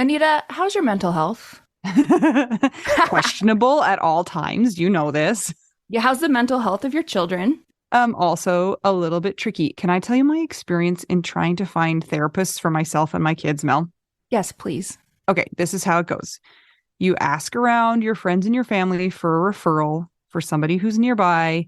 Anita, how's your mental health? Questionable at all times. You know this. Yeah, how's the mental health of your children? Also a little bit tricky. Can I tell you my experience in trying to find therapists for myself and my kids, Mel? Yes, please. Okay, this is how it goes. You ask around your friends and your family for a referral for somebody who's nearby.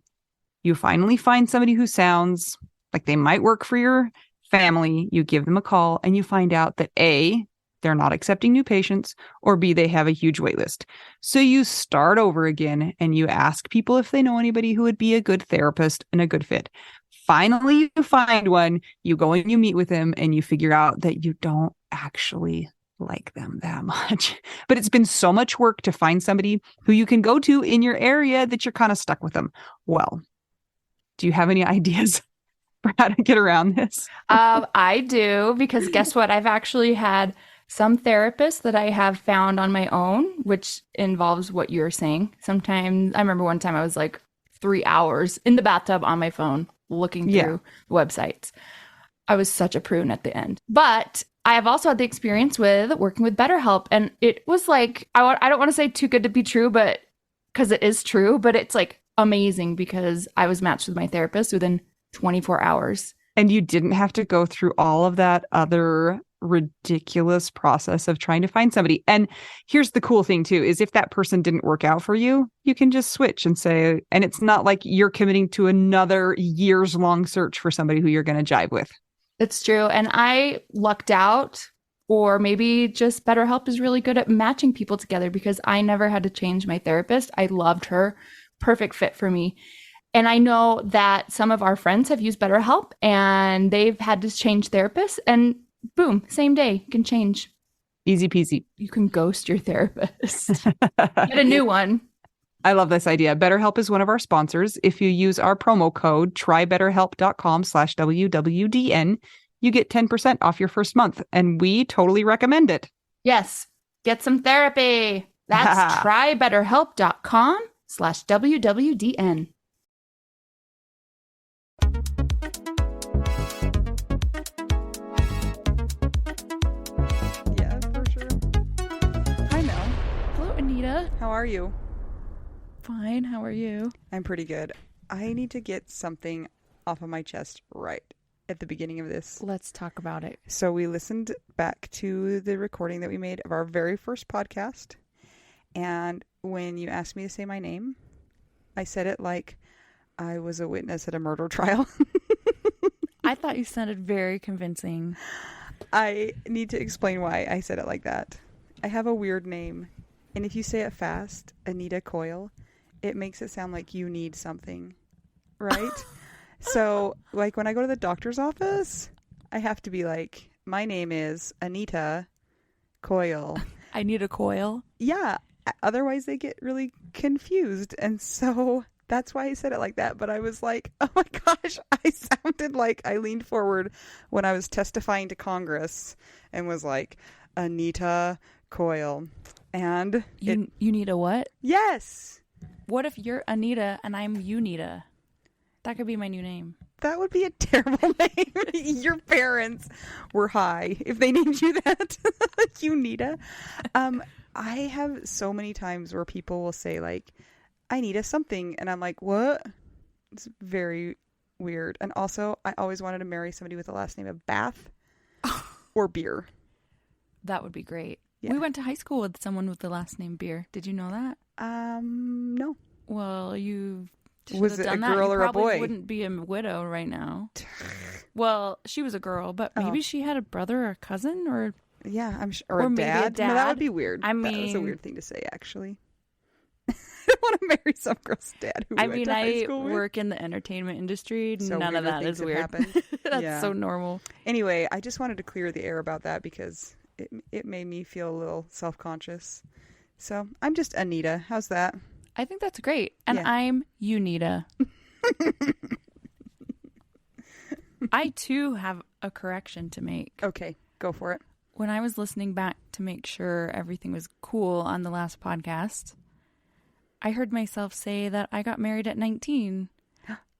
You finally find somebody who sounds like they might work for your family. You give them a call and you find out that A, they're not accepting new patients, or B, they have a huge wait list. So you start over again and you ask people if they know anybody who would be a good therapist and a good fit. Finally, you find one, you go and you meet with them and you figure out that you don't actually like them that much. But it's been so much work to find somebody who you can go to in your area that you're kind of stuck with them. Well, do you have any ideas for how to get around this? I do, because guess what? I've actually had some therapists that I have found on my own, which involves what you're saying. Sometimes I remember one time I was like 3 hours in the bathtub on my phone looking through websites. I was such a prune at the end. But I have also had the experience with working with BetterHelp. And it was like, I don't want to say too good to be true, but because it is true, but it's like amazing because I was matched with my therapist within 24 hours. And you didn't have to go through all of that other ridiculous process of trying to find somebody. And here's the cool thing too, is if that person didn't work out for you, you can just switch and say, and it's not like you're committing to another years long search for somebody who you're going to jive with. It's true. And I lucked out, or maybe just BetterHelp is really good at matching people together because I never had to change my therapist. I loved her. Perfect fit for me. And I know that some of our friends have used BetterHelp and they've had to change therapists, and boom, same day, you can change. Easy peasy. You can ghost your therapist. Get a new one. I love this idea. BetterHelp is one of our sponsors. If you use our promo code trybetterhelp.com/WWDN, you get 10% off your first month. And we totally recommend it. Yes. Get some therapy. That's trybetterhelp.com/WWDN. Yeah, for sure. Hi, Mel. Hello, Anita. How are you? Fine. How are you? I'm pretty good. I need to get something off of my chest right at the beginning of this. Let's talk about it. So we listened back to the recording that we made of our very first podcast. And when you asked me to say my name, I said it like I was a witness at a murder trial. I thought you sounded very convincing. I need to explain why I said it like that. I have a weird name. And if you say it fast, Anita Coyle, it makes it sound like you need something, right? So, like, when I go to the doctor's office, I have to be like, my name is Anita Coyle. I need a coil. Yeah. Otherwise, they get really confused. And so that's why I said it like that. But I was like, oh my gosh, I sounded like I leaned forward when I was testifying to Congress and was like, Anita Coyle. And you need a what? Yes. What if you're Anita and I'm Unita? That could be my new name. That would be a terrible name. Your parents were high if they named you that. Unita. I have so many times where people will say like, I need a something. And I'm like, what? It's very weird. And also, I always wanted to marry somebody with the last name of Bath or Beer. That would be great. Yeah. We went to high school with someone with the last name Beer. Did you know that? No. Well, you was it a girl or a boy? You probably wouldn't be a widow right now. Well, she was a girl, but maybe she had a brother or a cousin, or yeah, I'm sure, or a maybe dad. a dad. No, that would be weird. I mean, that was a weird thing to say, actually. I don't want to marry some girl's dad who we went to high school with. Work in the entertainment industry. So none of that is weird. That's so normal. Anyway, I just wanted to clear the air about that because it made me feel a little self-conscious. So I'm just Anita. How's that? I think that's great. And I'm Unita. I too have a correction to make. Okay, go for it. When I was listening back to make sure everything was cool on the last podcast, I heard myself say that I got married at 19.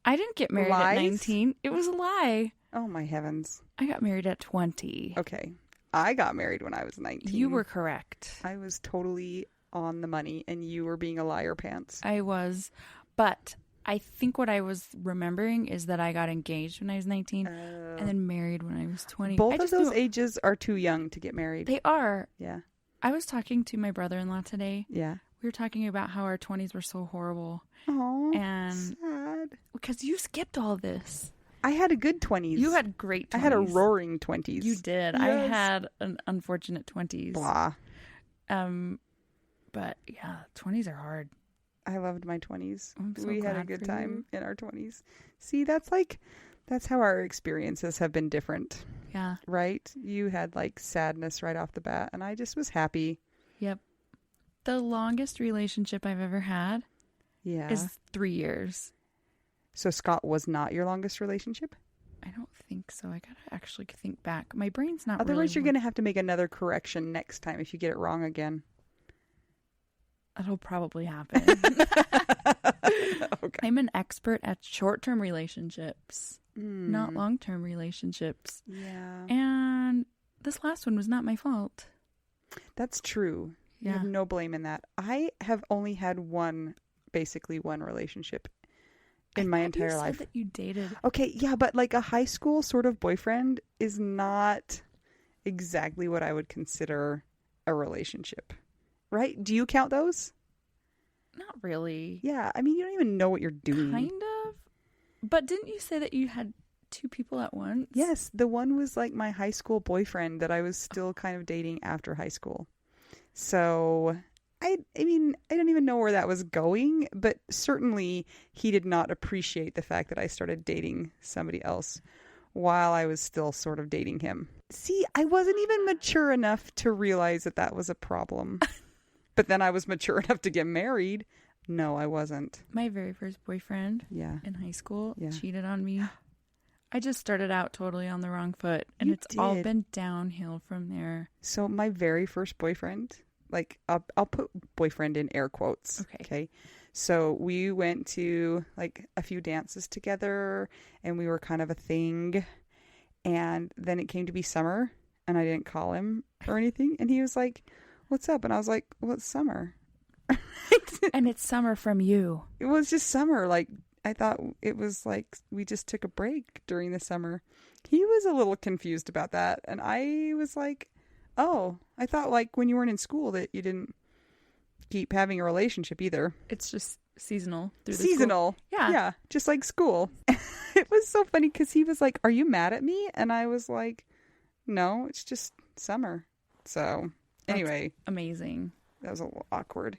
I didn't get married at 19. It was a lie. Oh my heavens. I got married at 20. Okay. I got married when I was 19. You were correct. I was totally on the money, and you were being a liar pants. I was. But I think what I was remembering is that I got engaged when I was 19 and then married when I was 20. Both of those ages are too young to get married. They are. Yeah. I was talking to my brother-in-law today. Yeah. We were talking about how our 20s were so horrible. Oh, and sad. Because you skipped all this. I had a good 20s. You had great 20s. I had a roaring 20s. You did. Yes. I had an unfortunate 20s. Blah. But yeah, 20s are hard. I loved my 20s. I'm so We had a glad good for time in our 20s. See, that's how our experiences have been different. Yeah. Right? You had like sadness right off the bat, and I just was happy. Yep. The longest relationship I've ever had is 3 years. So Scott was not your longest relationship? I don't think so. I gotta actually think back. My brain's not Otherwise, really... you're going to have to make another correction next time if you get it wrong again. That'll probably happen. Okay. I'm an expert at short-term relationships, not long-term relationships. Yeah. And this last one was not my fault. That's true. You Yeah. have no blame in that. I have only had basically one relationship in my entire life. You said that you dated. Okay, yeah, but like a high school sort of boyfriend is not exactly what I would consider a relationship. Right? Do you count those? Not really. Yeah, I mean, you don't even know what you're doing. Kind of. But didn't you say that you had two people at once? Yes, the one was like my high school boyfriend that I was still kind of dating after high school. So, I mean, I don't even know where that was going, but certainly he did not appreciate the fact that I started dating somebody else while I was still sort of dating him. See, I wasn't even mature enough to realize that that was a problem. But then I was mature enough to get married. No, I wasn't. My very first boyfriend in high school cheated on me. I just started out totally on the wrong foot, and it's all been downhill from there. So my very first boyfriend, like I'll put boyfriend in air quotes. Okay. So we went to like a few dances together, and we were kind of a thing. And then it came to be summer, and I didn't call him or anything. And he was like, "What's up?" And I was like, "Well, it's summer." And it's summer from you. It was just summer. Like, I thought it was like we just took a break during the summer. He was a little confused about that. And I was like, oh, I thought like when you weren't in school that you didn't keep having a relationship either. It's just seasonal. Seasonal. Yeah. Yeah. Just like school. It was so funny because he was like, "Are you mad at me?" And I was like, "No, it's just summer." So anyway. That's amazing. That was a little awkward.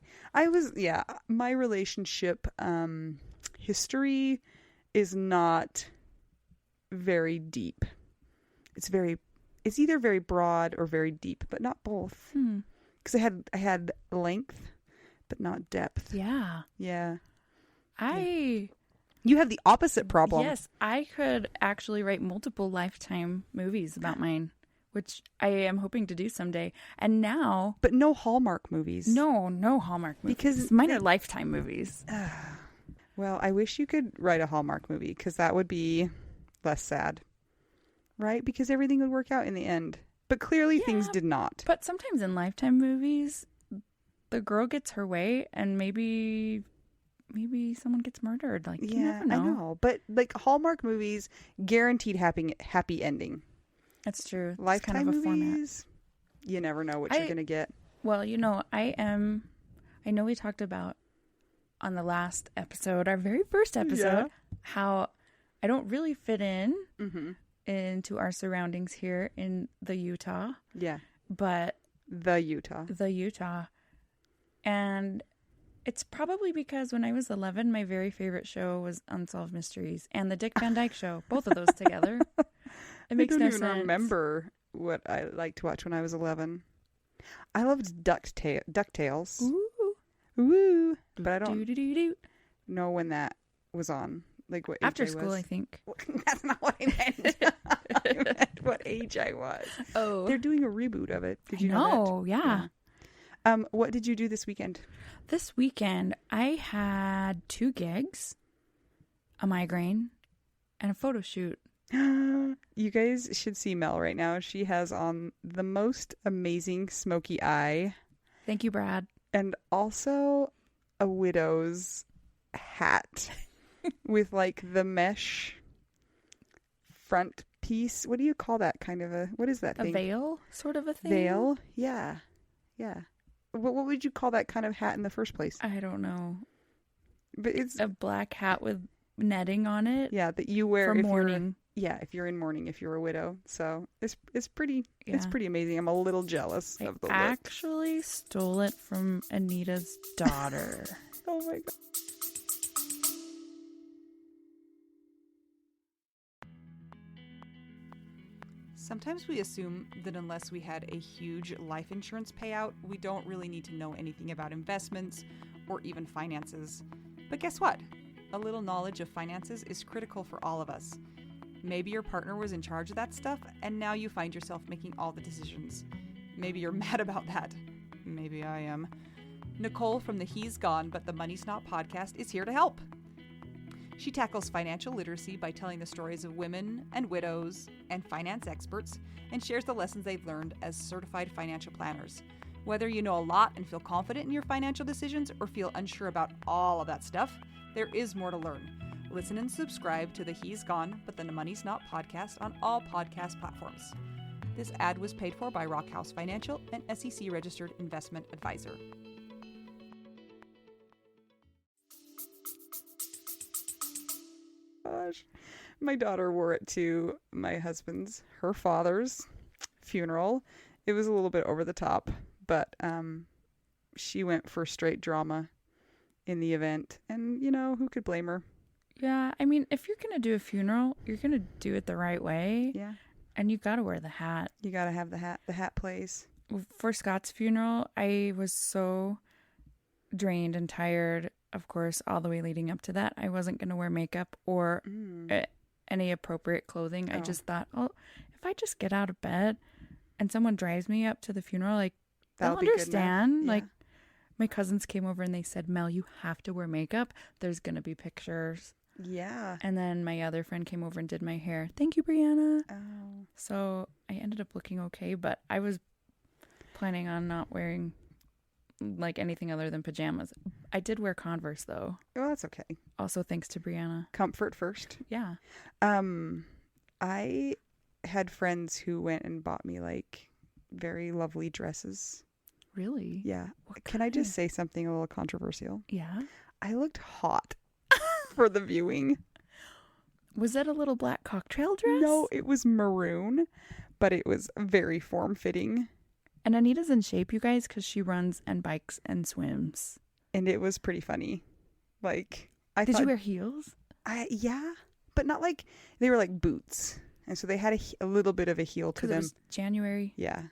My relationship history is not very deep. It's either very broad or very deep, but not both. Because I had length, but not depth. Yeah. Yeah. You have the opposite problem. Yes, I could actually write multiple Lifetime movies about mine, which I am hoping to do someday. And now... But no Hallmark movies. No Hallmark movies. Because mine are Lifetime movies. Well, I wish you could write a Hallmark movie, because that would be less sad. Right? Because everything would work out in the end. But clearly things did not. But sometimes in Lifetime movies, the girl gets her way, and maybe someone gets murdered. Like, you never know. I know. But like Hallmark movies, guaranteed happy ending. That's true. Lifetime kind of a movies, format. You never know what you're going to get. Well, I know we talked about on the last episode, our very first episode, how I don't really fit in into our surroundings here in the Utah. Yeah. But the Utah. And it's probably because when I was 11, my very favorite show was Unsolved Mysteries and the Dick Van Dyke Show. Both of those together. It makes no sense. I don't even remember what I liked to watch when I was 11. I loved DuckTales. Ooh. But I don't know when that was on. Like what age After school, I think. That's not what I meant. I meant what age I was. Oh. They're doing a reboot of it. Did you know that? Yeah. What did you do this weekend? This weekend, I had 2 gigs, a migraine, and a photo shoot. You guys should see Mel right now. She has on the most amazing smoky eye Thank you, Brad. and also a widow's hat with like the mesh front piece. What do you call that kind of what is that A thing? veil sort of a thing? Veil? Yeah. Yeah. What would you call that kind of hat in the first place? I don't know. But it's A black hat with netting on it yeah, that you wear for if mourning. if you're in mourning, if you're a widow. So it's pretty it's Yeah. pretty amazing. I'm a little jealous I of the look. actually stole it from Anita's daughter. Oh my god. Sometimes we assume that unless we had a huge life insurance payout, we don't really need to know anything about investments or even finances. But guess what? A little knowledge of finances is critical for all of us. Maybe your partner was in charge of that stuff, and now you find yourself making all the decisions. Maybe you're mad about that. Maybe I am. Nicole from the He's Gone But the Money's Not podcast is here to help. She tackles financial literacy by telling the stories of women and widows and finance experts and shares the lessons they've learned as certified financial planners. Whether you know a lot and feel confident in your financial decisions or feel unsure about all of that stuff, there is more to learn. Listen and subscribe to the He's Gone But the Money's Not podcast on all podcast platforms. This ad was paid for by Rockhouse Financial, an SEC registered investment advisor. Gosh, my daughter wore it to her father's funeral. It was a little bit over the top, but she went for straight drama in the event, and who could blame her? Yeah, I mean, if you're going to do a funeral, you're going to do it the right way. Yeah, And you got to wear the hat. you gotta have the hat. The hat plays. For Scott's funeral, I was so drained and tired, of course, all the way leading up to that. I wasn't going to wear makeup or any appropriate clothing. I just thought, if I just get out of bed and someone drives me up to the funeral, like, That'll they'll be good enough. understand. Yeah. Like, my cousins came over and they said, Mel, you have to wear makeup. There's going to be pictures. Yeah. And then my other friend came over and did my hair. Thank you, Brianna. Oh. So I ended up looking okay, but I was planning on not wearing like anything other than pajamas. I did wear Converse though. Well, that's okay. Also thanks to Brianna. Comfort first. Yeah. I had friends who went and bought me like very lovely dresses. Really? Yeah. What Can I just kind? say something a little controversial? Yeah. I looked hot for the viewing. Was that a little black cocktail dress? No, it was maroon, but it was very form-fitting, And Anita's in shape, you guys, because she runs and bikes and swims. and it was pretty funny. Like, I Did thought, you wear heels? yeah, but not like, they were like boots. And so they had a little bit of a heel to Because it them. was January. Yeah.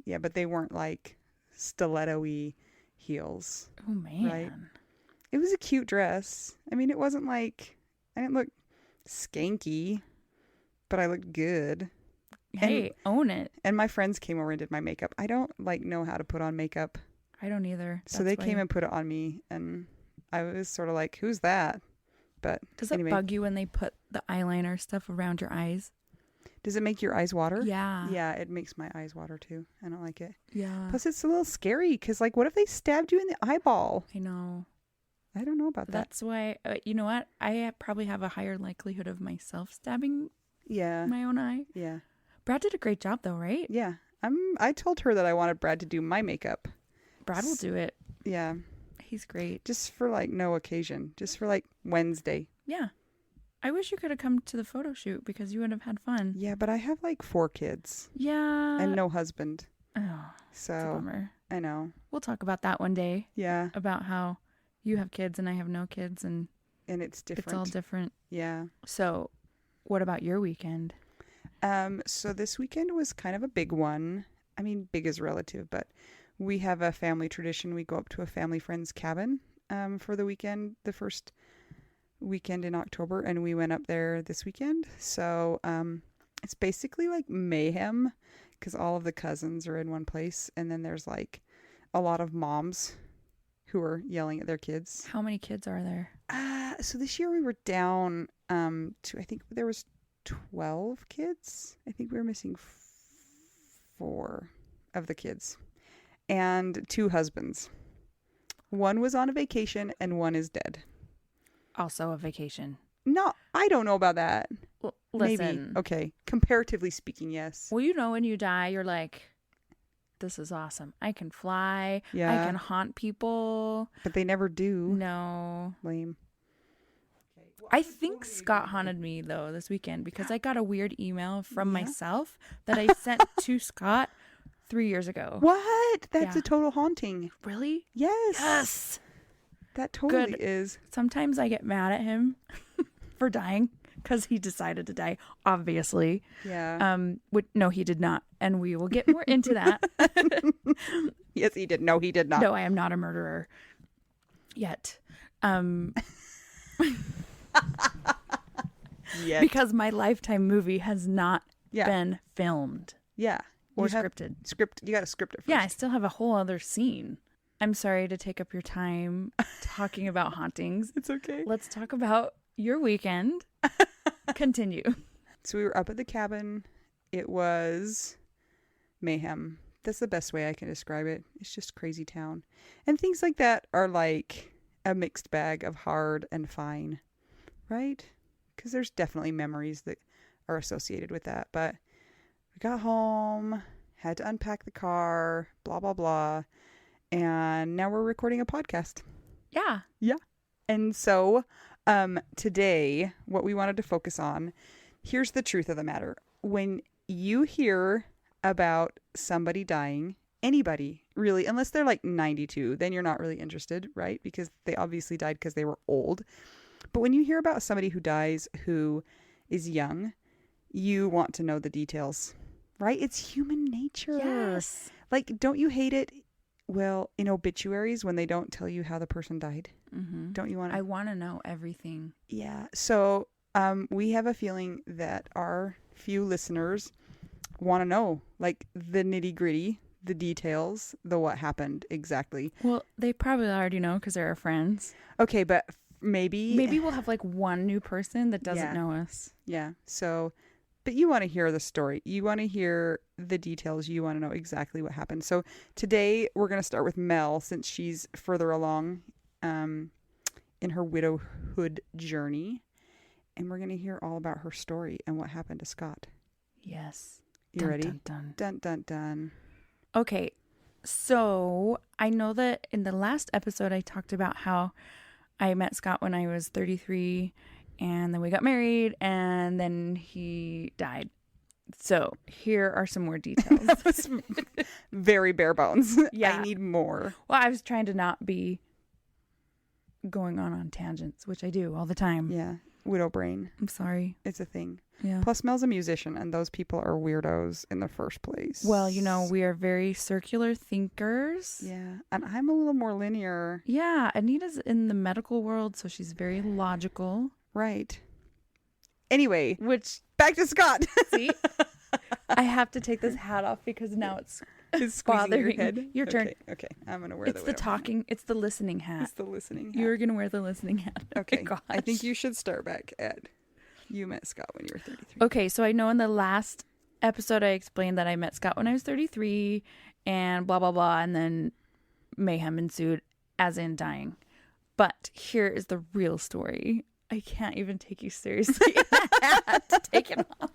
Yeah, but they weren't like stiletto-y heels. Oh, man. Right. It was a cute dress. I mean, it wasn't like, I didn't look skanky, but I looked good. Hey, own it. And my friends came over and did my makeup. I don't like know how to put on makeup. I don't either. So they came and put it on me, and I was sort of like, who's that? But Does anyway, it bug you when they put the eyeliner stuff around your eyes? does it make your eyes water? Yeah. Yeah, it makes my eyes water too. I don't like it. Yeah. Plus, it's a little scary because, like, what if they stabbed you in the eyeball? I know. I don't know about that. That's why, you know what? I probably have a higher likelihood of myself stabbing Yeah. my own eye. Yeah. Brad did a great job though, right? Yeah. I told her that I wanted Brad to do my makeup. Brad will do it. Yeah. He's great. Just for like no occasion. Just for like Wednesday. Yeah. I wish you could have come to the photo shoot because you would have had fun. Yeah, but I have like 4 kids Yeah. and no husband. Oh, it's a So bummer. I know. We'll talk about that one day, Yeah. about how you have kids and I have no kids and And it's different. it's all different. Yeah. So what about your weekend? So this weekend was kind of a big one. I mean, big is relative, but we have a family tradition. We go up to a family friend's cabin for the weekend, the first weekend in October, and we went up there this weekend. So it's basically like mayhem because all of the cousins are in one place, and then there's like a lot of moms who are yelling at their kids. How many kids are there? So this year we were down to, I think there was 12 kids. I think we were missing 4 of the kids and 2 husbands. One was on a vacation and one is dead. Also a vacation. No, I don't know about that. Listen. Maybe. Okay. Comparatively speaking, yes. Well, you know, when you die, you're like, this is awesome. I can fly. Yeah. I can haunt people. But they never do. No. Lame. I think Scott haunted me, though, this weekend because I got a weird email from myself that I sent to Scott 3 years ago. What? That's Yeah. a total haunting. Really? Yes. Yes. That totally Good. is. Sometimes I get mad at him for dying because he decided to die, obviously. Yeah. No, he did not. And we will get more into that. Yes, he did. No, he did not. No, I am not a murderer yet. Yet. Because my Lifetime movie has not Yeah. been filmed Yeah. or You have scripted. You got to script it first. Yeah, I still have a whole other scene. I'm sorry to take up your time talking about hauntings. It's okay. Let's talk about your weekend. Continue. So we were up at the cabin. It was mayhem. That's the best way I can describe it. It's just crazy town. And things like that are like a mixed bag of hard and fine, right? Because there's definitely memories that are associated with that. But we got home, had to unpack the car, blah, blah, blah. And now we're recording a podcast. Yeah. Yeah. And so today, what we wanted to focus on, here's the truth of the matter. When you hear about somebody dying, anybody really, unless they're like 92, then you're not really interested, right? Because they obviously died because they were old. But when you hear about somebody who dies who is young, you want to know the details, right? It's human nature. Yes. Like, don't you hate it? Well, in obituaries when they don't tell you how the person died, don't you want to? I want to know everything. Yeah. So we have a feeling that our few listeners want to know, like, the nitty gritty, the details, the what happened exactly. Well, they probably already know because they're our friends. Okay, but maybe We'll have like one new person that doesn't know us. Yeah. So, but you want to hear the story. You want to hear the details. You want to know exactly what happened. So today we're going to start with Mel since she's further along in her widowhood journey. And we're going to hear all about her story and what happened to Scott. Yes. You ready? Dun, dun. Dun, dun, dun. Okay. So I know that in the last episode, I talked about how I met Scott when I was 33 and then we got married and then he died. So here are some more details. That was very bare bones. Yeah. I need more. Well, I was trying to not be going on tangents, which I do all the time. Yeah. Widow brain. I'm sorry. It's a thing. Yeah. Plus, Mel's a musician, and those people are weirdos in the first place. Well, you know, we are very circular thinkers. Yeah. And I'm a little more linear. Yeah. Anita's in the medical world, so she's very logical. Right. Anyway, Which, back to Scott. see, I have to take this hat off because now it's It's squeezing your bothering. head. Your turn. Okay. I'm going to wear It's the talking. It's the listening hat. It's the listening hat. You're gonna wear the listening hat. Oh my Okay. gosh. I think you should start back at you met Scott when you were 33. Okay, so I know in the last episode I explained that I met Scott when I was 33 and blah blah blah, and then mayhem ensued, as in dying. But here is the real story. I can't even take you seriously. I had to take it off.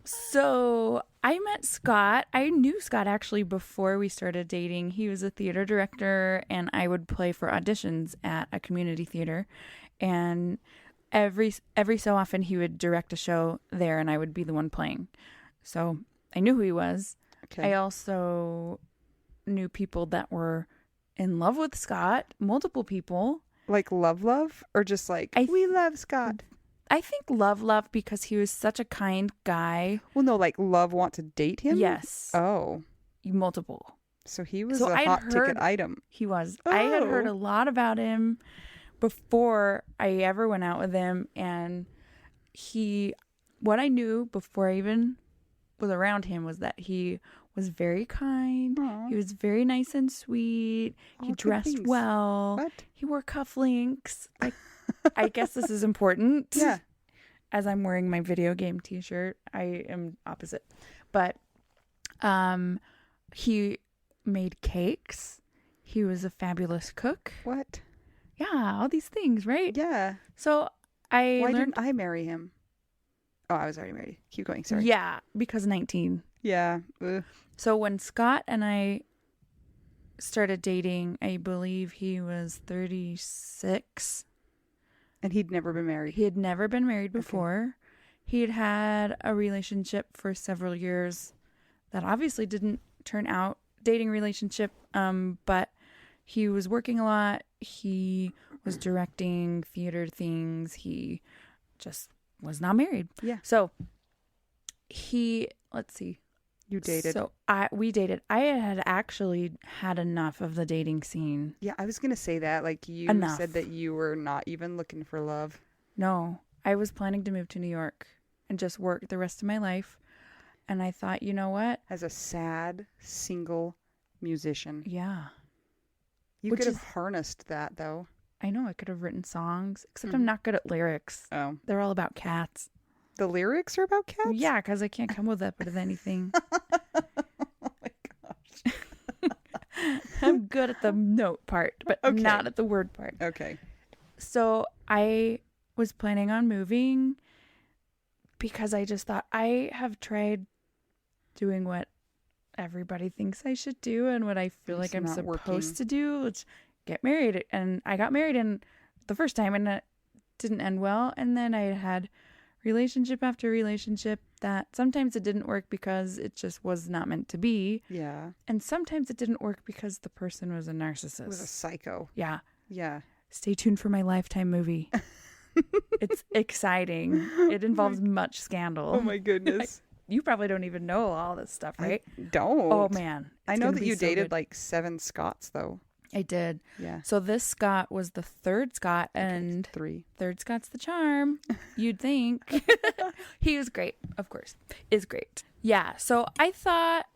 So I met Scott. I knew Scott actually before we started dating. He was a theater director and I would play for auditions at a community theater. And every so often he would direct a show there and I would be the one playing. So I knew who he was. Okay. I also knew people that were in love with Scott, multiple people. Like love, or just like, we love Scott? I think love because he was such a kind guy. Well, no, like love want to date him? Yes. Oh. Multiple. So he was So a I'd hot heard- ticket item. He was. I had heard Oh. a lot about him before I ever went out with him. And what I knew before I even was around him was that he was very kind. Aw. He was very nice and sweet. All He good dressed things. well. What? He wore cufflinks. Like, I guess this is important. Yeah. as I'm wearing my video game t-shirt, I am opposite. But he made cakes. He was a fabulous cook. What? Yeah, all these things, right? Yeah. So I Why learned. didn't I marry him? Oh, I was already married. Keep going. Sorry. Yeah, because 19. Yeah. Ugh. So when Scott and I started dating, I believe he was 36. And he'd never been married. He had never been married before. He had had a relationship for several years that obviously didn't turn out, dating relationship, but he was working a lot. He was directing theater things. He just was not married. Yeah. So let's see. You dated. So we dated. I had actually had enough of the dating scene. Yeah, I was going to say that. Like, you Enough. said that you were not even looking for love. No, I was planning to move to New York and just work the rest of my life. And I thought, you know what? As a sad, single musician. Yeah. You Which could have is- harnessed that, though. I know I could have written songs, except I'm not good at lyrics. Oh. They're all about cats. The lyrics are about cats? Yeah, because I can't come with that bit of anything. Oh my gosh. I'm good at the note part, but Okay. not at the word part. Okay. So I was planning on moving because I just thought I have tried doing what everybody thinks I should do and what I feel It's like I'm not supposed working. to do. Let's get married. And I got married and the first time and it didn't end well. And then I had relationship after relationship that sometimes it didn't work because it just was not meant to be. Yeah. And sometimes it didn't work because the person was a narcissist. It was a psycho. Yeah. Yeah. Stay tuned for my Lifetime movie. It's exciting. It involves much scandal. Oh my goodness. You probably don't even know all this stuff, right? I don't. Oh man. I It's know gonna that be you so dated good. like 7 Scots, though. I did. Yeah. So this Scott was the third Scott, and 3. third Scott's the charm. You'd think. He was great, of course. Is great. Yeah. So I thought,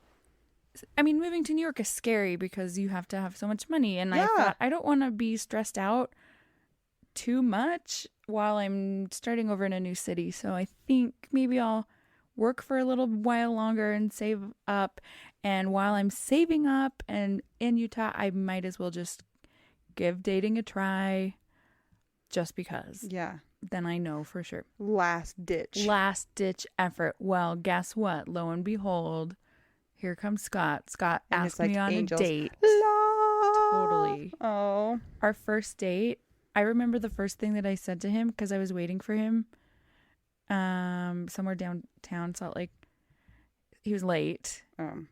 I mean, moving to New York is scary because you have to have so much money. And I Yeah. thought, I don't want to be stressed out too much while I'm starting over in a new city. So I think maybe I'll work for a little while longer and save up. And while I'm saving up and in Utah, I might as well just give dating a try just because. Yeah. Then I know for sure. Last ditch. Last ditch effort. Well, guess what? Lo and behold, here comes Scott. Scott And it's asked like me on angels. a date. Love. Totally. Oh. Our first date, I remember the first thing that I said to him because I was waiting for him somewhere downtown Salt Lake. He was late. And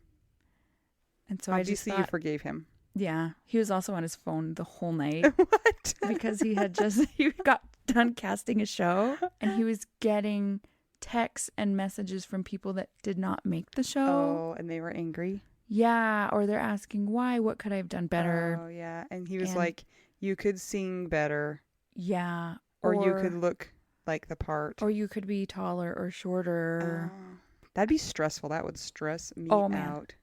so Obviously, I just you thought, forgave him. yeah, he was also on his phone the whole night What? because he got done casting a show and he was getting texts and messages from people that did not make the show. Oh, and they were angry. Yeah, or they're asking why, what could I have done better? Oh, yeah. And he was And- like, you could sing better, Yeah. or you could look like the part. Or you could be taller or shorter. That'd be stressful. That would stress me Oh, man. out.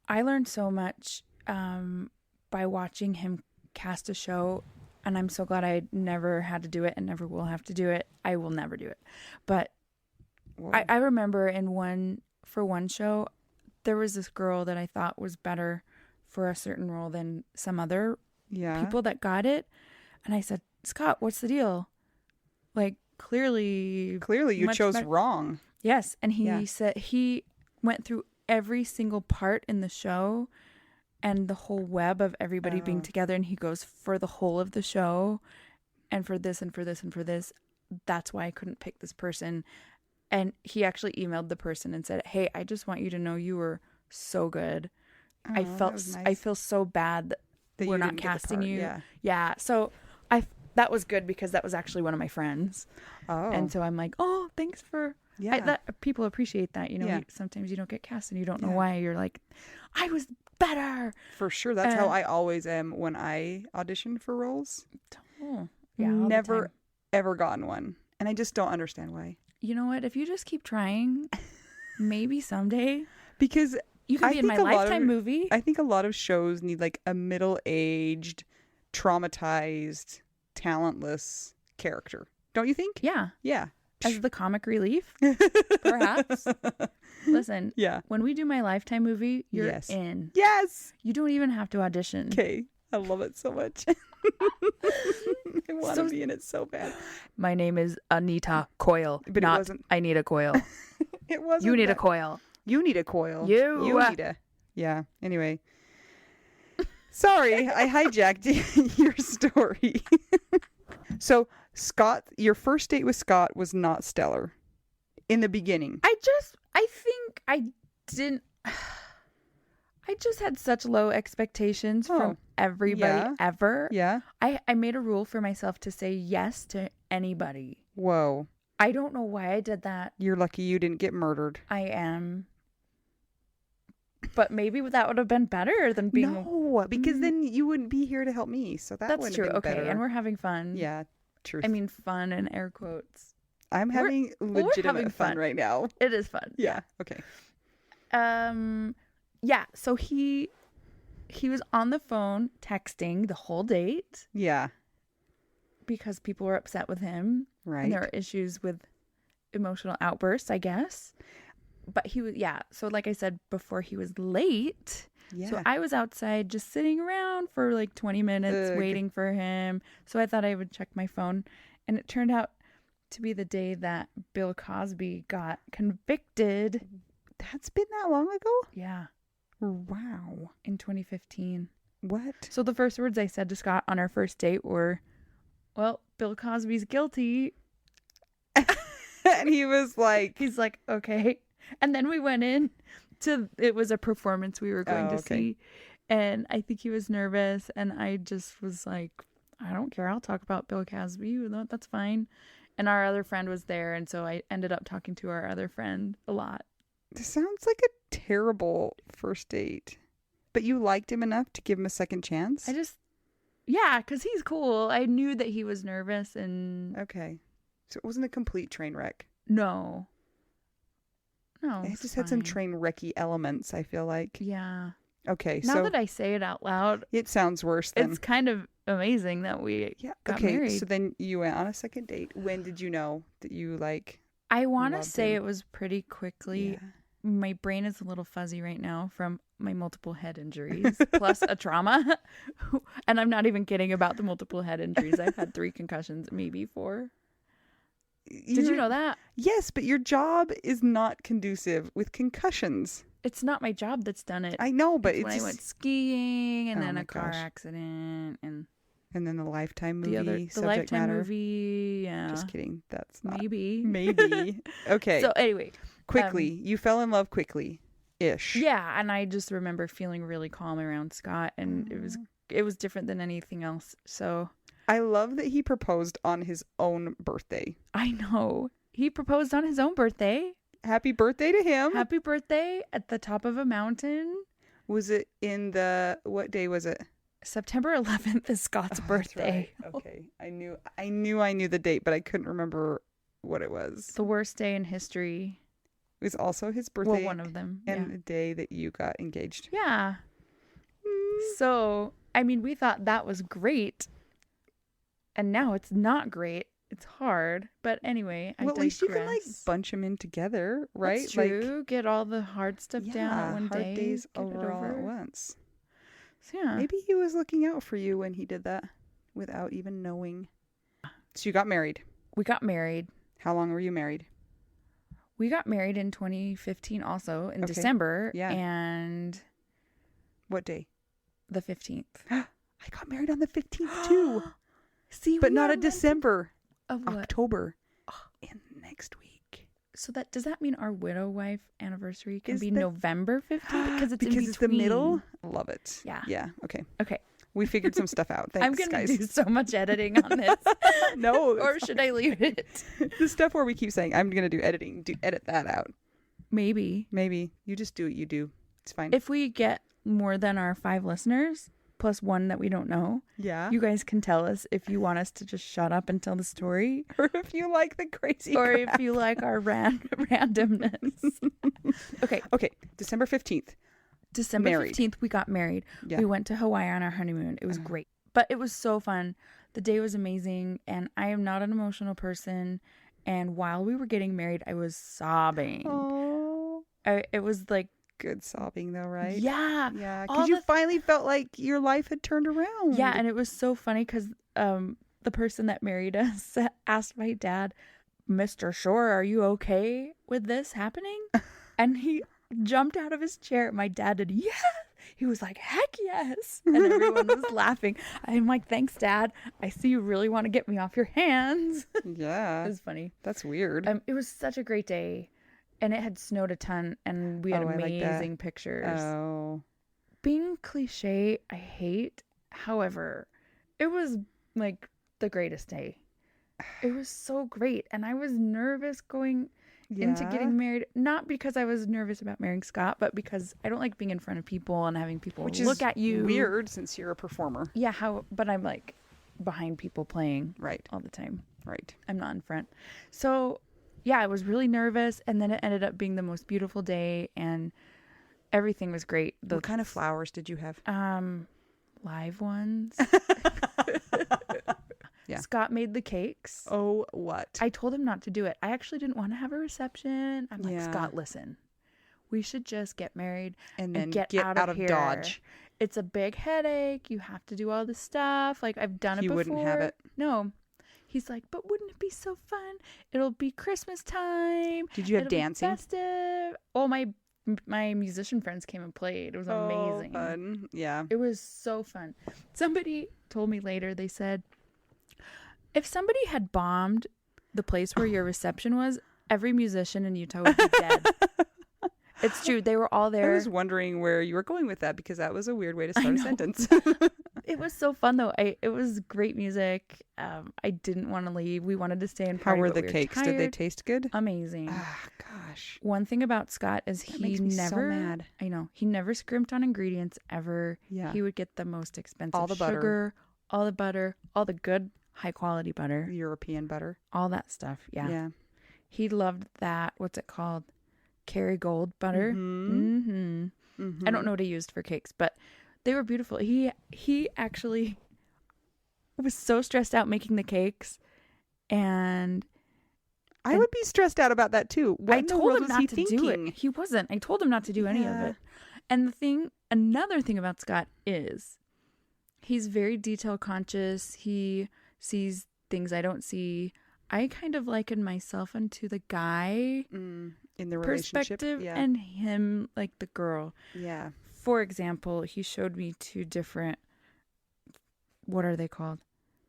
I learned so much by watching him cast a show, and I'm so glad I never had to do it and never will have to do it. I will never do it. But Whoa. I remember for one show, there was this girl that I thought was better for a certain role than some other Yeah. people that got it. And I said, Scott, what's the deal? Like, clearly Clearly, you much chose better- wrong. Yes. And he Yeah. said he went through every single part in the show and the whole web of everybody being together. And he goes, for the whole of the show and for this and for this and for this, that's why I couldn't pick this person. And he actually emailed the person and said, hey, I just want you to know you were so good. I that was nice. I feel so bad that That we're you not didn't get the casting part, you. yeah. Yeah. So that was good because that was actually one of my friends. Oh. And so I'm like, oh, thanks for Yeah. people appreciate that. You know, Yeah. sometimes you don't get cast and you don't know Yeah. why. You're like, I was better. For sure. That's how I always am when I audition for roles. Oh, yeah. all the Never, time. ever gotten one. And I just don't understand why. You know what? If you just keep trying, maybe someday Because you can I be in my think a lot Lifetime of- movie. I think a lot of shows need like a middle-aged, traumatized, talentless character. Don't you think? Yeah. Yeah. as the comic relief, perhaps. Listen, Yeah. when we do my Lifetime movie, you're Yes. in. Yes. You don't even have to audition. Okay. I love it so much. I want to be in it so bad. My name is Anita Coyle. But it wasn't. I need a coil. It wasn't. You need a that. coil. You need a coil. You. need a. Yeah. Anyway. Sorry, I hijacked your story. So, Scott, your first date with Scott was not stellar in the beginning. I think I didn't. I just had such low expectations from everybody yeah. ever. Yeah. I made a rule for myself to say yes to anybody. Whoa. I don't know why I did that. You're lucky you didn't get murdered. I am. But maybe that would have been better than being. No, because then you wouldn't be here to help me. So that That's wouldn't true. have been Okay, better. and we're having fun. Yeah, truth. I mean, fun in air quotes. I'm having legitimate having fun fun. right now. It is fun. Yeah. Okay. Yeah. So he was on the phone texting the whole date Yeah. because people were upset with him. Right. And there were issues with emotional outbursts, I guess. But he was, yeah. So like I said before, he was late. Yeah. So I was outside just sitting around for like 20 minutes Ugh. waiting for him. So I thought I would check my phone. And it turned out to be the day that Bill Cosby got convicted. That's been that long ago? Yeah. Wow. In 2015. What? So the first words I said to Scott on our first date were, well, Bill Cosby's guilty. And he was like, He's like, okay. And then we went in to, it was a performance we were going to see. And I think he was nervous. And I just was like, I don't care. I'll talk about Bill Cosby. That's fine. And our other friend was there. And so I ended up talking to our other friend a lot. this sounds like a terrible first date. But you liked him enough to give him a second chance? Yeah, because he's cool. I knew that he was nervous and Okay. So it wasn't a complete train wreck. no. It just had some fine. train wrecky elements, I feel like. Yeah. Okay, Now so that I say it out loud, it sounds worse than... it's kind of amazing that we got married. So then you went on a second date. When did you know that you I want to loved say him? it was pretty quickly. Yeah. My brain is a little fuzzy right now from my multiple head injuries plus a trauma. And I'm not even kidding about the multiple head injuries. I've had 3 concussions, maybe 4. Did you know that? Yes, but your job is not conducive with concussions. It's not my job that's done it. I know, but It's when it's I went skiing and Oh then my a car gosh. accident and and then the Lifetime movie the subject Lifetime matter. movie. Yeah. Just kidding. That's not Maybe. Okay. So anyway, quickly, you fell in love quickly, ish. yeah, and I just remember feeling really calm around Scott, and it was different than anything else. So I love that he proposed on his own birthday. I know he proposed on his own birthday. Happy birthday to him. Happy birthday at the top of a mountain. Was it in what day was it? September 11th is Scott's birthday. Right. Okay. I knew the date, but I couldn't remember what it was. The worst day in history. It was also his birthday. Well, one of them. And the day that you got engaged. Yeah. So, I mean, we thought that was great. And now it's not great. It's hard. But anyway, Well, at least you can digress. bunch them in together, right? That's true. Get all the hard stuff down at one hard day. days get it over all at over. once. So, yeah. Maybe he was looking out for you when he did that without even knowing. So you got married. We got married. How long were you married? We got married in 2015 also in Okay. December. Yeah. And What day? the 15th. I got married on the 15th too. See, But we not are a December. Of what? October. In next week. So does that mean our widow wife anniversary can Is be that- November 15th? Because it's Because in it's the between. middle. Love it. Yeah. Yeah. Okay. Okay. We figured some stuff out. Thanks, I'm going guys. to do so much editing on this. No. Or should I leave it? The stuff where we keep saying, I'm going to do editing. Edit that out. Maybe. Maybe. You just do what you do. It's fine. If we get more than our 5 listeners, plus 1 that we don't know, yeah. you guys can tell us if you want us to just shut up and tell the story. Or if you like the crazy Or crap. if you like our randomness. Okay. Okay. December 15th. December Married. 15th, we got married. Yeah. We went to Hawaii on our honeymoon. It was great. But it was so fun. The day was amazing. And I am not an emotional person. And while we were getting married, I was sobbing. Oh, It was like, good sobbing though, right? yeah. Yeah, all because you the- finally felt like your life had turned around. Yeah, and it was so funny because the person that married us asked my dad, Mr. Shore, are you okay with this happening? And he jumped out of his chair. My dad did, yes. He was like, heck yes. And everyone was laughing. I'm like, thanks, Dad. I see you really want to get me off your hands. It Yeah, was funny. that's weird. It was such a great day. And it had snowed a ton. And we had Oh, I like that. amazing pictures. Oh, Being cliche, I hate. However, it was like the greatest day. It was so great. And I was nervous going into Yeah? getting married. Not because I was nervous about marrying Scott, but because I don't like being in front of people and having people which look is at you. weird since you're a performer. Yeah, but I'm like behind people playing Right, all the time. right. I'm not in front. So, yeah, I was really nervous. And then it ended up being the most beautiful day. And everything was great. What kind of flowers did you have? Live ones. Yeah. Scott made the cakes. Oh, what? I told him not to do it. I actually didn't want to have a reception. I'm like, Yeah. Scott, listen. We should just get married And then get get out of here. Dodge. It's a big headache. You have to do all this stuff. Like, I've done it He before. wouldn't have it. No. He's like, but wouldn't it be so fun? It'll be Christmas time. Did you have It'll be dancing? festive. Oh, my musician friends came and played. It was amazing. Oh, fun. Yeah. It was so fun. Somebody told me later, they said, if somebody had bombed the place where your reception was, every musician in Utah would be dead. It's true. They were all I there. was wondering where you were going with that because that was a weird way to start a know. sentence. It was so fun, though. It was great music. I didn't want to leave. We wanted to stay and How party. were but the we cakes? Did they tired. taste good? Amazing. Ah, gosh. One thing about Scott is That he makes me so never mad. I know. He never scrimped on ingredients ever. Yeah. He would get the most expensive All the butter. sugar, all the butter, all the good high quality butter, European butter. all that stuff. Yeah. Yeah. He loved that. What's it called? Kerrygold butter. Mhm. I don't know what he used for cakes, but they were beautiful. He actually was so stressed out making the cakes, and I would be stressed out about that too. What I in the told world him was not he to thinking? do it. He wasn't. I told him not to do any of Yeah. it. And another thing about Scott is he's very detail conscious. He sees things I don't see. I kind of liken myself into the guy In the relationship. perspective Yeah. and him like the girl. Yeah. For example, he showed me two different, what are they called?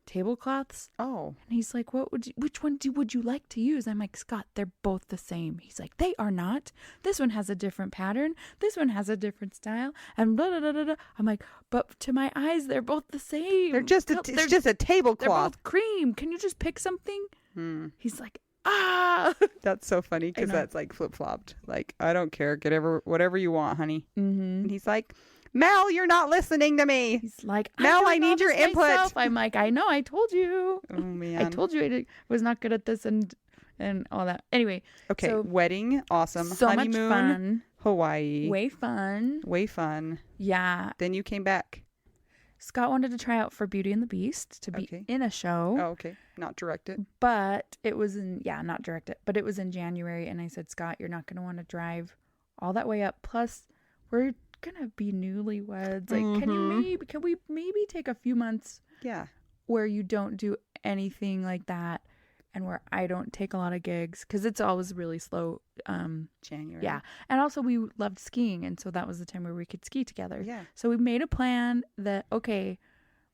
Tablecloths. Oh. And he's like, which one would you like to use? I'm like, Scott, they're both the same. He's like, they are not. This one has a different pattern. This one has a different style. And blah, blah, blah, blah, blah. I'm like, but to my eyes, they're both the same. They're just it's just a They're tablecloth. both cream. Can you just pick something? He's like, ah. That's so funny because know. that's like flip flopped. Like, I don't care. Get whatever you want, honey. And he's like, Mel, you're not listening to me. He's like, Mel, I doing all need your this input. myself. I'm like, I know, I told you. Oh man. I told you was not good at this and all that. Anyway, Okay, so wedding, awesome. so much Honeymoon, fun. Hawaii, Way fun. way fun. Yeah. Then you came back. Scott wanted to try out for Beauty and the Beast to be Okay. in a show, Oh, okay, not directed. but it was not direct it, but it was in January. And I said, Scott, you're not going to want to drive all that way up. Plus, we're going to be newlyweds. Like, can we maybe take a few months Yeah, where you don't do anything like that and where I don't take a lot of gigs because it's always really slow. January. Yeah. And also we loved skiing. And so that was the time where we could ski together. Yeah. So we made a plan that, okay,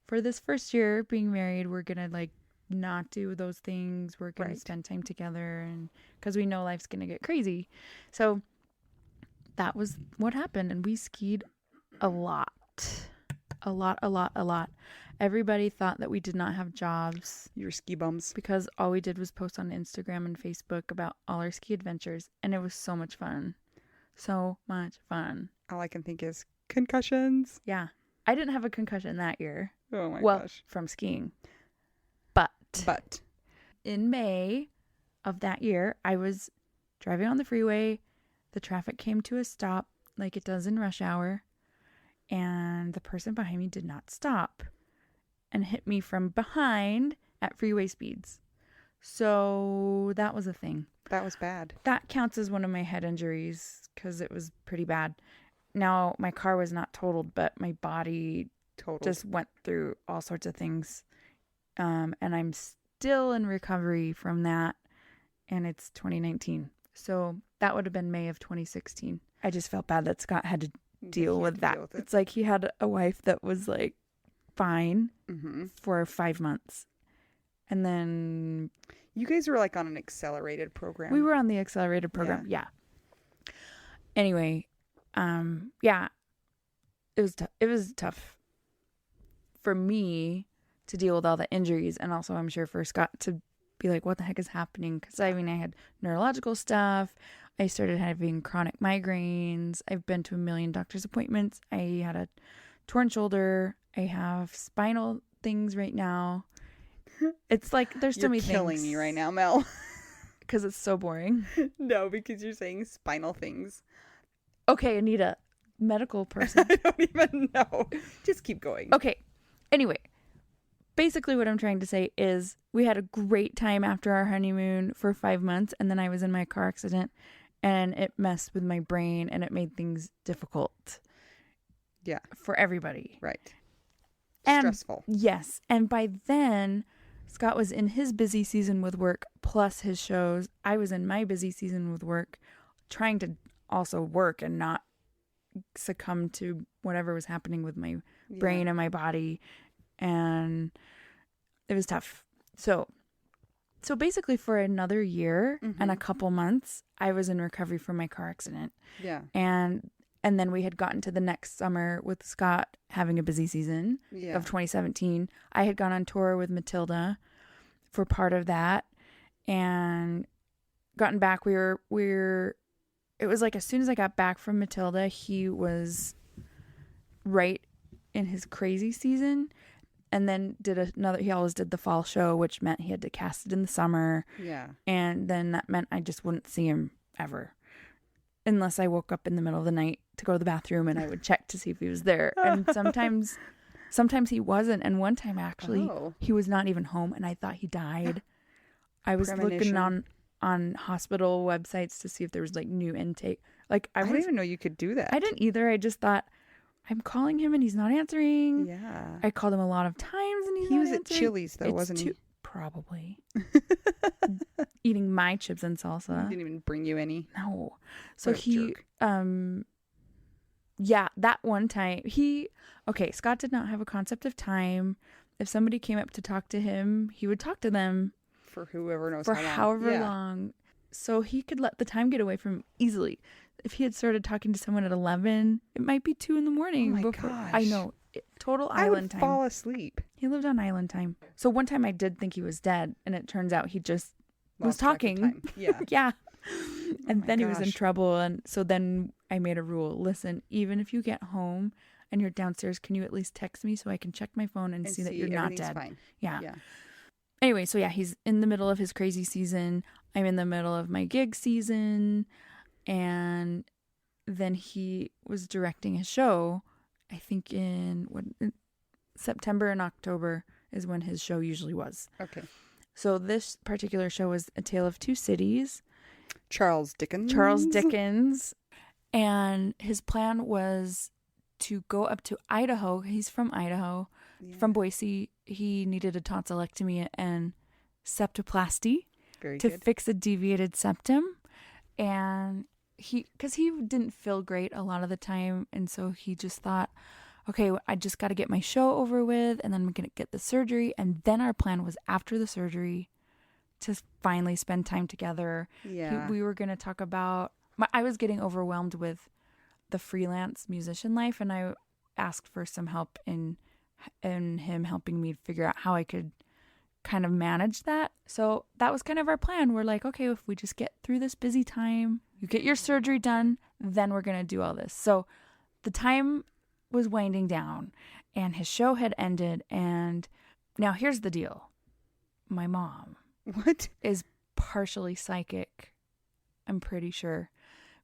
for this first year being married, we're going to like not do those things. We're going Right. to spend time together and because we know life's going to get crazy. So that was what happened. And we skied a lot. A lot. Everybody thought that we did not have jobs Your ski bums. because all we did was post on Instagram and Facebook about all our ski adventures. And it was so much fun. So much fun. All I can think is concussions. Yeah. I didn't have a concussion that year. Oh my well, gosh. from skiing. But But in May of that year, I was driving on the freeway. The traffic came to a stop like it does in rush hour. And the person behind me did not stop and hit me from behind at freeway speeds. So that was a thing. That was bad. That counts as one of my head injuries because it was pretty bad. Now, my car was not totaled, but my body just went through all sorts of things. And I'm still in recovery from that. And it's 2019. So that would have been May of 2016. I just felt bad that Scott had to deal with that. It's like he had a wife that was like fine for 5 months. And then you guys were like on an accelerated program. We were on the accelerated program. Yeah. Anyway, yeah, it was tough for me to deal with all the injuries, and also I'm sure for Scott to be like, what the heck is happening? Because I mean, I had neurological stuff. I started having chronic migraines. I've been to a million doctor's appointments. I had a torn shoulder. I have spinal things right now. It's like there's so many things. You're killing me right now, Mel. Because it's so boring. No, because you're saying spinal things. Okay, Anita, medical person. I don't even know. Just keep going. Okay. Anyway, basically what I'm trying to say is we had a great time after our honeymoon for 5 months, and then I was in my car accident, and it messed with my brain, and it made things difficult. Yeah. For everybody. Right. And, stressful. Yes. And by then, Scott was in his busy season with work plus his shows. I was in my busy season with work, trying to also work and not succumb to whatever was happening with my brain and my body. And it was tough. So basically for another year and a couple months, I was in recovery from my car accident. Yeah. And then we had gotten to the next summer with Scott having a busy season of 2017. I had gone on tour with Matilda for part of that and gotten back. It was like as soon as I got back from Matilda, he was right in his crazy season. And then he always did the fall show, which meant he had to cast it in the summer. Yeah. And then that meant I just wouldn't see him ever. Unless I woke up in the middle of the night to go to the bathroom and I would check to see if he was there. And sometimes he wasn't. And one time actually he was not even home and I thought he died. I was looking on hospital websites to see if there was like new intake. Like I didn't even know you could do that. I didn't either. I just thought I'm calling him and he's not answering. Yeah. I called him a lot of times and he was at Chili's though, wasn't he? Probably. Eating my chips and salsa. He didn't even bring you any. No. So he, that one time Scott did not have a concept of time. If somebody came up to talk to him, he would talk to them for whoever knows for how long. however long. So he could let the time get away from him easily. If he had started talking to someone at 11, it might be 2 a.m. Oh my gosh. I know. Total island time. I would fall asleep. He lived on island time. So one time I did think he was dead, and it turns out he just was talking. Yeah. Yeah. And then he was in trouble. And so then I made a rule. Listen, even if you get home and you're downstairs, can you at least text me so I can check my phone and see that you're not dead? Fine. Yeah. Anyway, so yeah, he's in the middle of his crazy season. I'm in the middle of my gig season. And then he was directing a show, I think in September and October is when his show usually was. Okay. So this particular show was A Tale of Two Cities. Charles Dickens. And his plan was to go up to Idaho. He's from Idaho, from Boise. He needed a tonsillectomy and septoplasty to fix a deviated septum. And because he didn't feel great a lot of the time. And so he just thought, okay, I just got to get my show over with and then I'm going to get the surgery. And then our plan was after the surgery to finally spend time together. Yeah. We were going to talk about, I was getting overwhelmed with the freelance musician life. And I asked for some help in him helping me figure out how I could kind of manage that. So that was kind of our plan. We're like, okay, if we just get through this busy time, you get your surgery done, then we're going to do all this. So the time was winding down and his show had ended. And now here's the deal. My mom is partially psychic. I'm pretty sure,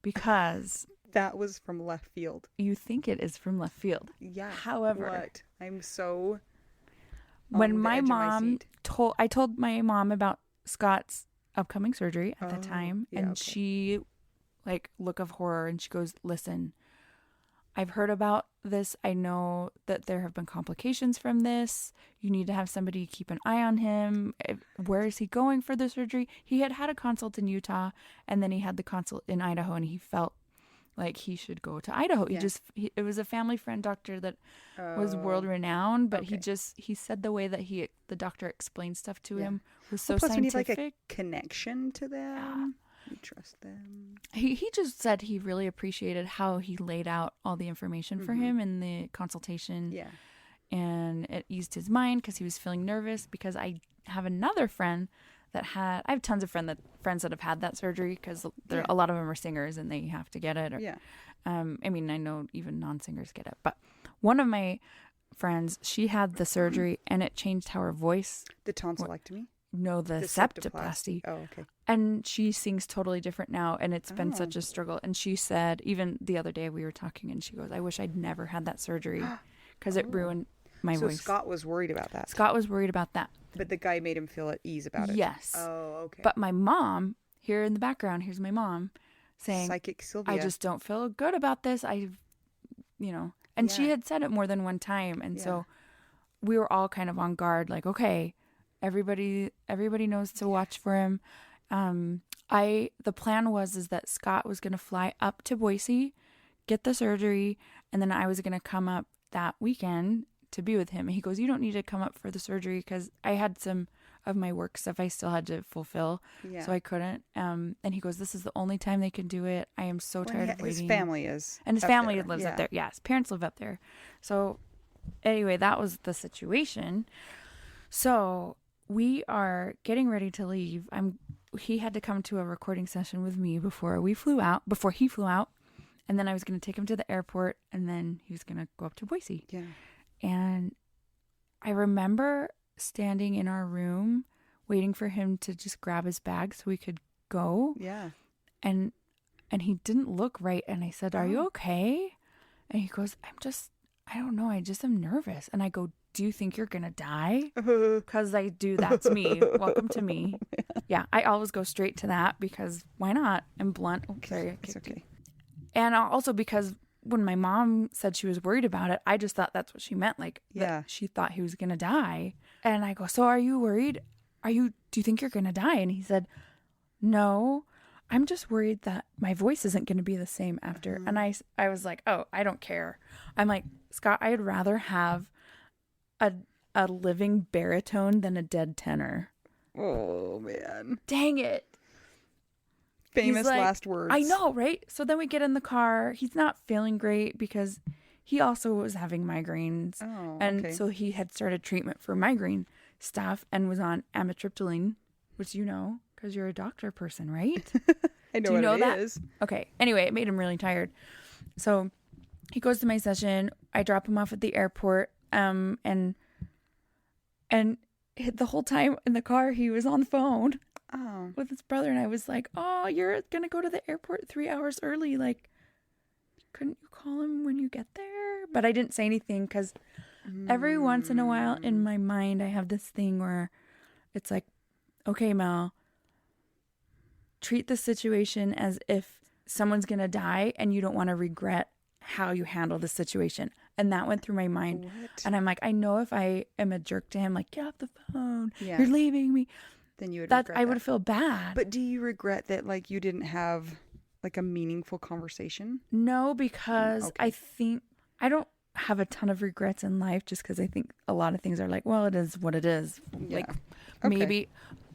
because that was from left field. You think it is from left field. Yeah. However, I'm so when my mom I told my mom about Scott's upcoming surgery at the time, yeah, and okay. she, like, look of horror, and she goes, "Listen, I've heard about this. I know that there have been complications from this. You need to have somebody keep an eye on him. Where is he going for the surgery?" He had a consult in Utah, and then he had the consult in Idaho, and he felt like he should go to Idaho. Yeah. It was a family friend doctor that was world renowned, but okay. he said the way that the doctor explained stuff to Yeah. him was so Well, plus, when you scientific. have like a connection to them, you trust them. He just said he really appreciated how he laid out all the information for him in the consultation. Yeah. And it eased his mind because he was feeling nervous, because I have another friend I have tons of friends that have had that surgery, because a lot of them are singers and they have to get it. Or, Yeah. I mean, I know even non-singers get it, but one of my friends, she had the surgery and it changed how her voice, The tonsillectomy? the septoplasty. Oh, okay. And she sings totally different now, and it's been such a struggle. And she said, even the other day we were talking, and she goes, "I wish I'd never had that surgery because it ruined my So voice." Scott was worried about that. Scott was worried about that. But the guy made him feel at ease about it. Yes. Oh, okay. But my mom, here in the background, here's my mom saying, Psychic Sylvia. "I just don't feel good about this. And she Yeah. had said it more than one time. And Yeah. so we were all kind of on guard, like, okay, everybody knows to watch for him. The plan is that Scott was going to fly up to Boise, get the surgery, and then I was going to come up that weekend to be with him. And he goes, "You don't need to come up for the surgery," because I had some of my work stuff I still had to fulfill, Yeah. so I couldn't. And he goes, "This is the only time they can do it. I am so tired of His waiting." family is. And his up family there. lives Yeah. up there. Yeah, his parents live up there. So anyway, that was the situation. So we are getting ready to leave. He had to come to a recording session with me before he flew out. And then I was going to take him to the airport, and then he was going to go up to Boise. Yeah. And I remember standing in our room waiting for him to just grab his bag so we could go. Yeah. And he didn't look right. And I said, "Are you okay?" And he goes, I don't know. I just am nervous. And I go, "Do you think you're going to die?" Because I do. That's me. Welcome to me. Yeah. I always go straight to that, because why not? I'm blunt. Oh, sorry. It's okay. And also because when my mom said she was worried about it, I just thought that's what she meant. Like, that Yeah. she thought he was going to die. And I go, "So are you worried? Do you think you're going to die?" And he said, "No, I'm just worried that my voice isn't going to be the same after." And I was like, "Oh, I don't care." I'm like, "Scott, I'd rather have a living baritone than a dead tenor." Oh, man. Dang it. Famous He's like, last words. I know, right? So then we get in the car. He's not feeling great because he also was having migraines. Oh, and okay. so he had started treatment for migraine stuff and was on amitriptyline, which you know because you're a doctor person, right? I know Do you what know it that? is. Okay. Anyway, it made him really tired. So he goes to my session. I drop him off at the airport. And the whole time in the car, he was on the phone Oh. with his brother. And I was like, "Oh, you're going to go to the airport 3 hours early. Like, couldn't you call him when you get there?" But I didn't say anything because every once in a while in my mind, I have this thing where it's like, "Okay, Mel, treat the situation as if someone's going to die and you don't want to regret how you handle the situation." And that went through my mind. What? And I'm like, I know if I am a jerk to him, like, "Get off the phone. Yeah. You're leaving me." Then you would That regret I that. would feel bad. But do you regret that, like, you didn't have, like, a meaningful conversation? No, because Okay. I think I don't have a ton of regrets in life, just because I think a lot of things are like, well, it is what it is. Like, Okay. maybe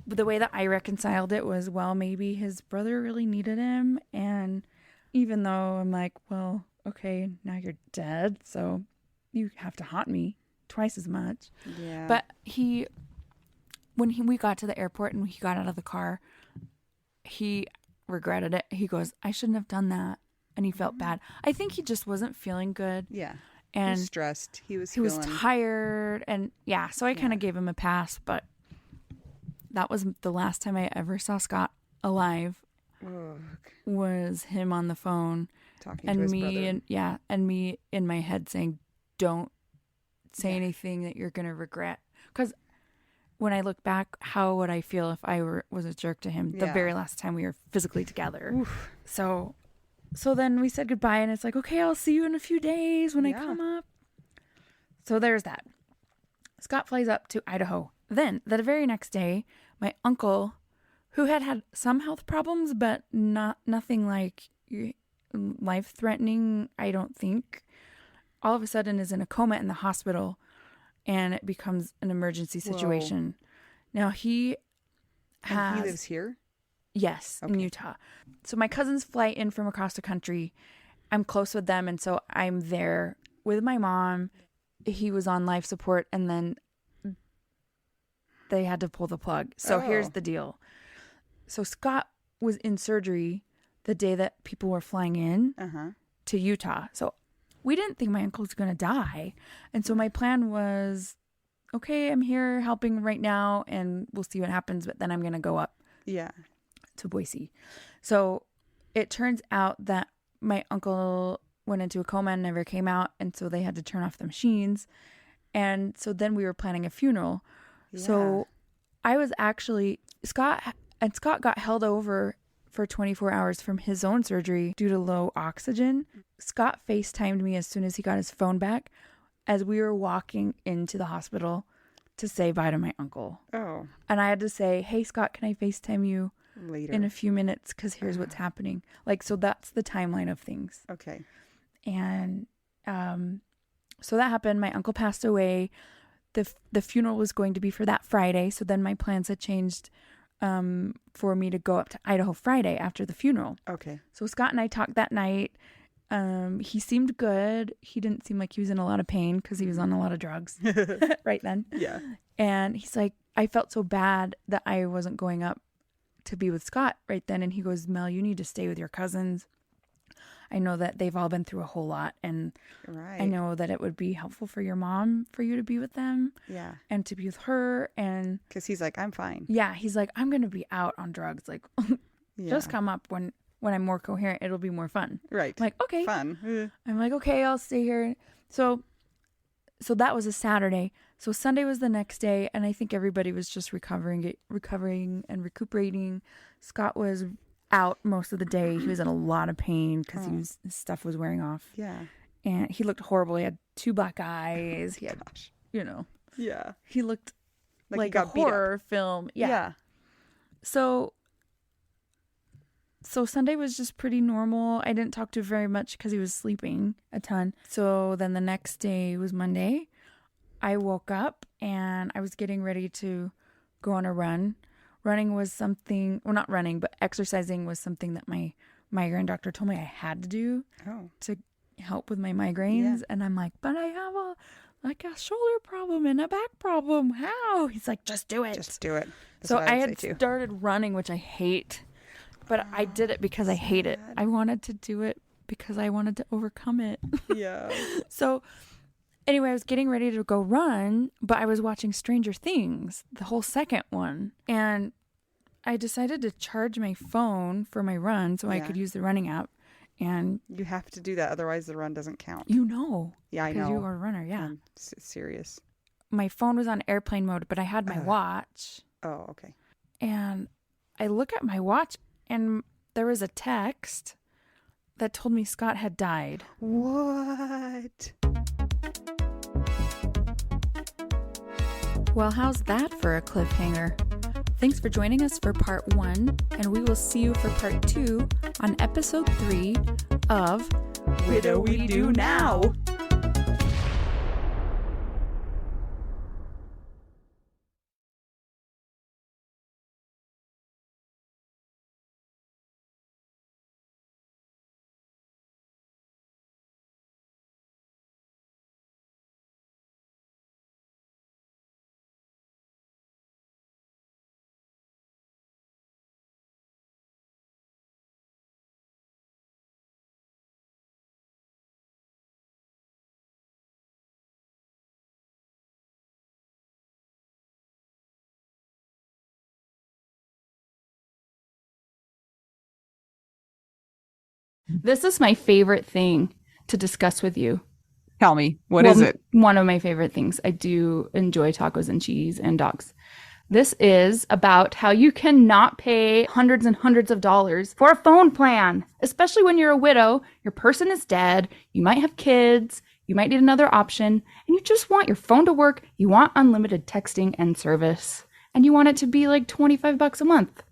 the way that I reconciled it was, well, maybe his brother really needed him. And even though I'm like, well, okay, now you're dead, so you have to haunt me twice as much. Yeah. But we got to the airport and he got out of the car, he regretted it. He goes, "I shouldn't have done that." And he felt bad. I think he just wasn't feeling good. Yeah. And he was stressed. He was he was feeling... tired. And yeah, so I kind Yeah. of gave him a pass. But that was the last time I ever saw Scott alive, Ugh. was him on the phone. Talking to And his me, brother. and me in my head saying, "Don't say Yeah. anything that you're going to regret." Because when I look back, how would I feel if I was a jerk to him the Yeah. very last time we were physically together? Oof. So then we said goodbye, and it's like, okay, I'll see you in a few days when I Yeah. come up. So there's that. Scott flies up to Idaho. Then, the very next day, my uncle, who had some health problems, but nothing like life-threatening, I don't think, all of a sudden is in a coma in the hospital, and it becomes an emergency situation. Now, he And he lives here? Yes, in Okay. Utah. So my cousins fly in from across the country. I'm close with them, and so I'm there with my mom. He was on life support, and then they had to pull the plug. So here's Oh. the deal. So Scott was in surgery the day that people were flying in Uh-huh. to Utah. So we didn't think my uncle was going to die. And so my plan was, okay, I'm here helping right now, and we'll see what happens, but then I'm going to go up Yeah. to Boise. So it turns out that my uncle went into a coma and never came out, and so they had to turn off the machines. And so then we were planning a funeral. So I was actually Scott got held over for 24 hours from his own surgery due to low oxygen. Scott FaceTimed me as soon as he got his phone back as we were walking into the hospital to say bye to my uncle. Oh, And I had to say, "Hey Scott, can I FaceTime you later. in a few minutes, because here's what's happening." Like, so that's the timeline of things. Okay. And so that happened. My uncle passed away. The funeral was going to be for that Friday, so then my plans had changed for me to go up to Idaho Friday after the funeral. Okay. So Scott and I talked that night. He seemed good. He didn't seem like he was in a lot of pain because he was on a lot of drugs right then. Yeah. And he's like, I felt so bad that I wasn't going up to be with Scott right then. And he goes, "Mel, you need to stay with your cousins. I know that they've all been through a whole lot, and Right. I know that it would be helpful for your mom for you to be with them Yeah. and to be with her." And Because he's like, I'm fine. yeah, he's like, "I'm going to be out on drugs. Like, Yeah. just come up when I'm more coherent. It'll be more fun." Right. I'm like, okay. Fun. I'm like, okay, I'll stay here. So that was a Saturday. So Sunday was the next day, and I think everybody was just recovering and recuperating. Scott was out most of the day. He was in a lot of pain because his stuff was wearing off, Yeah. and he looked horrible. He had 2 black eyes. He had, Gosh. Yeah. he looked Like, like he got a beat up. horror film. Yeah. Yeah. So Sunday was just pretty normal. I didn't talk to him very much because he was sleeping a ton. So then the next day was Monday. I woke up and I was getting ready to go on a run. Running was something, well, not running, but exercising was something that my migraine doctor told me I had to do Oh. to help with my migraines. And I'm like, but I have a shoulder problem and a back problem. How? He's like, just do it. Just do it. That's So what I would had say, too. started running, which I hate, but I did it because I hate it. I wanted to do it because I wanted to overcome it. Yeah. So anyway, I was getting ready to go run, but I was watching Stranger Things, the whole second one, and I decided to charge my phone for my run so I Yeah. could use the running app. And You have to do that. Otherwise, the run doesn't count. you know, Yeah, I because know. you are a runner, yeah. I'm serious. My phone was on airplane mode, but I had my watch. Oh, okay. And I look at my watch, and there was a text that told me Scott had died. What? Well, how's that for a cliffhanger? Thanks for joining us for part 1, and we will see you for part 2 on episode 3 of What Do We Do Now? This is my favorite thing to discuss with you. Tell me, what is it? One of my favorite things. I do enjoy tacos and cheese and dogs. This is about how you cannot pay hundreds and hundreds of dollars for a phone plan, especially when you're a widow, your person is dead, you might have kids, you might need another option, and you just want your phone to work, you want unlimited texting and service, and you want it to be like $25 a month.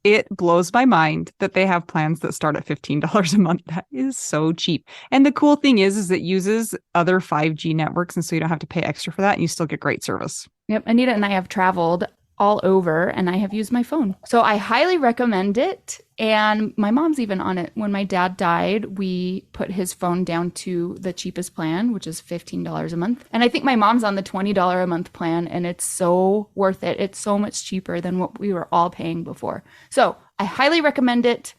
It blows my mind that they have plans that start at $15 a month. That is so cheap. And the cool thing is it uses other 5G networks, and so you don't have to pay extra for that, and you still get great service. Yep, Anita and I have traveled all over, and I have used my phone. So I highly recommend it. And my mom's even on it. When my dad died, we put his phone down to the cheapest plan, which is $15 a month. And I think my mom's on the $20 a month plan, and it's so worth it. It's so much cheaper than what we were all paying before. So I highly recommend it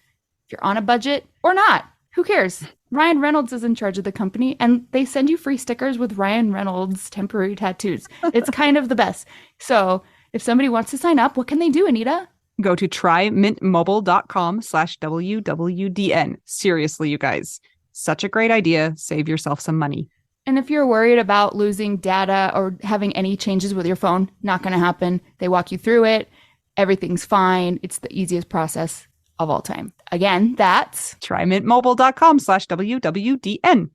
if you're on a budget or not. Who cares? Ryan Reynolds is in charge of the company, and they send you free stickers with Ryan Reynolds temporary tattoos. It's kind of the best. So if somebody wants to sign up, what can they do, Anita? Go to trymintmobile.com/WWDN. Seriously, you guys, such a great idea. Save yourself some money. And if you're worried about losing data or having any changes with your phone, not going to happen. They walk you through it. Everything's fine. It's the easiest process of all time. Again, that's trymintmobile.com/WWDN.